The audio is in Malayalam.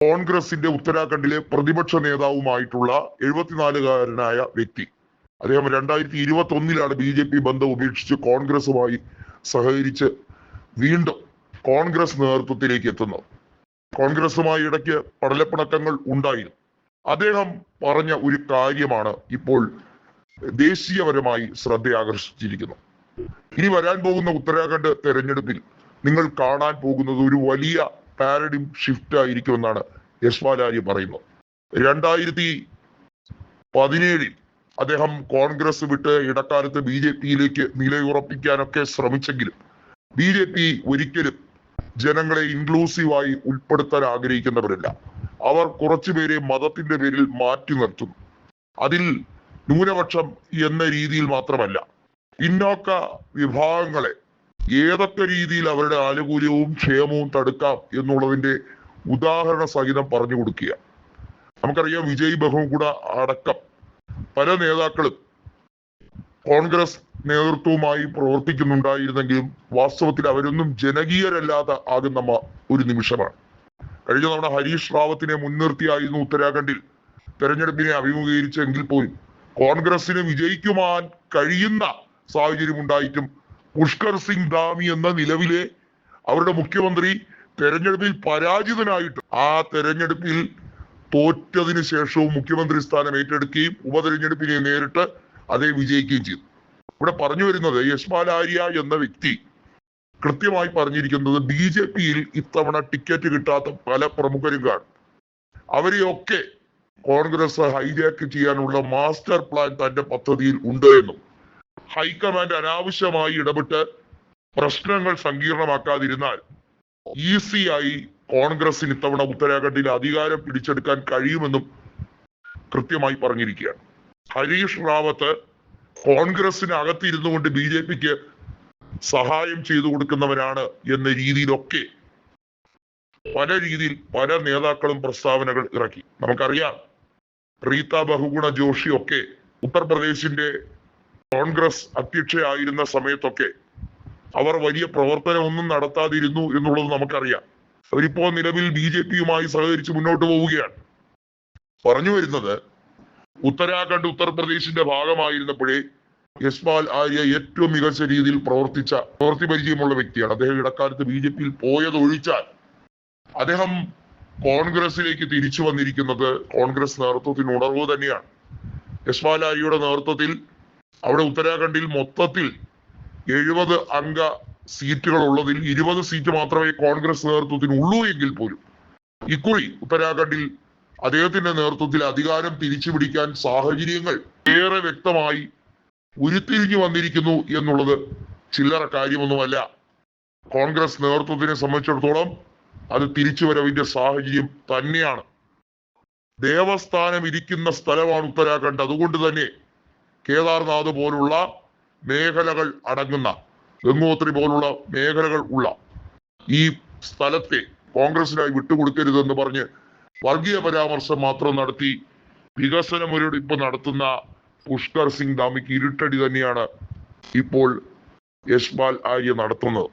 കോൺഗ്രസിന്റെ ഉത്തരാഖണ്ഡിലെ പ്രതിപക്ഷ നേതാവുമായിട്ടുള്ള 74-കാരനായ വ്യക്തി. അദ്ദേഹം 2021 BJP ബന്ധം ഉപേക്ഷിച്ച് കോൺഗ്രസുമായി സഹകരിച്ച് വീണ്ടും കോൺഗ്രസ് നേതൃത്വത്തിലേക്ക് എത്തുന്നത്. കോൺഗ്രസുമായി ഇടയ്ക്ക് പടലപ്പിണക്കങ്ങൾ ഉണ്ടായിരുന്നു. അദ്ദേഹം പറഞ്ഞ ഒരു കാര്യമാണ് ഇപ്പോൾ ദേശീയപരമായി ശ്രദ്ധയാകർഷിച്ചിരിക്കുന്നത്. ഇനി വരാൻ പോകുന്ന ഉത്തരാഖണ്ഡ് തെരഞ്ഞെടുപ്പിൽ നിങ്ങൾ കാണാൻ പോകുന്നത് ഒരു വലിയ പാരഡിം ഷിഫ്റ്റ് ആയിരിക്കുമെന്നാണ് യശ്പാൽ ആര്യ പറയുന്നത്. 2017 അദ്ദേഹം കോൺഗ്രസ് വിട്ട് ഇടക്കാലത്ത് BJPയിലേക്ക് നിലയുറപ്പിക്കാനൊക്കെ ശ്രമിച്ചെങ്കിലും BJP ഒരിക്കലും ജനങ്ങളെ ഇൻക്ലൂസീവായി ഉൾപ്പെടുത്താൻ ആഗ്രഹിക്കുന്നവരല്ല. അവർ കുറച്ചുപേരെ മതത്തിന്റെ പേരിൽ മാറ്റി നിർത്തുന്നു. അതിൽ ന്യൂനപക്ഷം എന്ന രീതിയിൽ മാത്രമല്ല, പിന്നോക്ക വിഭാഗങ്ങളെ ഏതൊക്കെ രീതിയിൽ അവരുടെ ആനുകൂല്യവും ക്ഷേമവും തടുക്കാം എന്നുള്ളതിന്റെ ഉദാഹരണ സഹിതം പറഞ്ഞു കൊടുക്കുക. നമുക്കറിയാം, വിജയ് ബഹുഗുണ അടക്കം പല നേതാക്കളും കോൺഗ്രസ് നേതൃത്വവുമായി പ്രവർത്തിക്കുന്നുണ്ടായിരുന്നെങ്കിലും വാസ്തവത്തിൽ അവരൊന്നും ജനകീയരല്ലാതെ ആകുന്ന ഒരു നിമിഷമാണ്. കഴിഞ്ഞ തവണ ഹരീഷ് റാവത്തിനെ മുൻനിർത്തിയായിരുന്നു ഉത്തരാഖണ്ഡിൽ തെരഞ്ഞെടുപ്പിനെ അഭിമുഖീകരിച്ചെങ്കിൽ പോലും കോൺഗ്രസിന് വിജയിക്കുവാൻ കഴിയുന്ന സാഹചര്യം ഉണ്ടായിട്ടും പുഷ്കർ സിംഗ് ധാമി എന്ന നിലവിലെ അവരുടെ മുഖ്യമന്ത്രി തെരഞ്ഞെടുപ്പിൽ പരാജിതനായിട്ട് ആ തെരഞ്ഞെടുപ്പിൽ തോറ്റതിന് ശേഷവും മുഖ്യമന്ത്രി സ്ഥാനം ഏറ്റെടുക്കുകയും ഉപതെരഞ്ഞെടുപ്പിനെ നേരിട്ട് അതേ വിജയിക്കുകയും ചെയ്തു. ഇവിടെ പറഞ്ഞു വരുന്നത്, യശ്പാൽ ആര്യ എന്ന വ്യക്തി കൃത്യമായി പറഞ്ഞിരിക്കുന്നത് BJPയിൽ ഇത്തവണ ടിക്കറ്റ് കിട്ടാത്ത പല പ്രമുഖരും കാണും. അവരെയൊക്കെ കോൺഗ്രസ് ഹൈജാക്ക് ചെയ്യാനുള്ള മാസ്റ്റർ പ്ലാൻ തന്റെ പദ്ധതിയിൽ ഉണ്ട് എന്നും ഹൈക്കമാൻഡ് അനാവശ്യമായി ഇടപെട്ട് പ്രശ്നങ്ങൾ സങ്കീർണമാക്കാതിരുന്നാൽ ഈസിയായി കോൺഗ്രസിന് ഇത്തവണ ഉത്തരാഖണ്ഡിൽ അധികാരം പിടിച്ചെടുക്കാൻ കഴിയുമെന്നും കൃത്യമായി പറഞ്ഞിരിക്കുകയാണ്. ഹരീഷ് റാവത്ത് കോൺഗ്രസിന് അകത്തിരുന്നു കൊണ്ട് BJPക്ക് സഹായം ചെയ്തു കൊടുക്കുന്നവരാണ് എന്ന രീതിയിലൊക്കെ പല രീതിയിൽ പല നേതാക്കളും പ്രസ്താവനകൾ ഇറക്കി. നമുക്കറിയാം, റീത്ത ബഹുഗുണ ജോഷി ഒക്കെ ഉത്തർപ്രദേശിന്റെ കോൺഗ്രസ് അധ്യക്ഷയായിരുന്ന സമയത്തൊക്കെ അവർ വലിയ പ്രവർത്തനമൊന്നും നടത്താതിരുന്നു എന്നുള്ളത് നമുക്കറിയാം. അവരിപ്പോ നിലവിൽ BJPയുമായി സഹകരിച്ച് മുന്നോട്ട് പോവുകയാണ്. പറഞ്ഞു വരുന്നത്, ഉത്തരാഖണ്ഡ് ഉത്തർപ്രദേശിന്റെ ഭാഗമായിരുന്നപ്പോഴേ യശ്പാൽ ആര്യ ഏറ്റവും മികച്ച രീതിയിൽ പ്രവൃത്തി പരിചയമുള്ള വ്യക്തിയാണ്. അദ്ദേഹം ഇടക്കാലത്ത് BJPയിൽ പോയതൊഴിച്ചാൽ അദ്ദേഹം കോൺഗ്രസിലേക്ക് തിരിച്ചു വന്നിരിക്കുന്നത് കോൺഗ്രസ് നേതൃത്വത്തിന് ഉണർവ് തന്നെയാണ്. യശ്പാൽ ആര്യയുടെ നേതൃത്വത്തിൽ അവിടെ ഉത്തരാഖണ്ഡിൽ മൊത്തത്തിൽ 70 അംഗ സീറ്റുകൾ ഉള്ളതിൽ 20 സീറ്റ് മാത്രമേ കോൺഗ്രസ് നേതൃത്വത്തിന് ഉള്ളൂ എങ്കിൽ പോലും ഇക്കുറി ഉത്തരാഖണ്ഡിൽ അദ്ദേഹത്തിന്റെ നേതൃത്വത്തിൽ അധികാരം തിരിച്ചുപിടിക്കാൻ സാഹചര്യങ്ങൾ ഏറെ വ്യക്തമായി ഉരുത്തിരിഞ്ഞു വന്നിരിക്കുന്നു എന്നുള്ളത് ചില്ലറ കാര്യമൊന്നുമല്ല. കോൺഗ്രസ് നേതൃത്വത്തിനെ സംബന്ധിച്ചിടത്തോളം അത് തിരിച്ചുവരവിന്റെ സാഹചര്യം തന്നെയാണ്. ദേവസ്ഥാനം ഇരിക്കുന്ന സ്ഥലമാണ് ഉത്തരാഖണ്ഡ്. അതുകൊണ്ട് തന്നെ കേദാർനാഥ് പോലുള്ള മേഖലകൾ അടങ്ങുന്ന, ഗംഗോത്രി പോലുള്ള മേഖലകൾ ഉള്ള ഈ സ്ഥലത്തെ കോൺഗ്രസിനായി വിട്ടുകൊടുക്കരുതെന്ന് പറഞ്ഞ് വർഗീയ പരാമർശം മാത്രം നടത്തി വികസന മുരടിപ്പ് നടത്തുന്ന പുഷ്കർ സിംഗ് ധാമിക്ക് ഇരുട്ടടി തന്നെയാണ് ഇപ്പോൾ യശ്പാൽ ആര്യ നടത്തുന്നത്.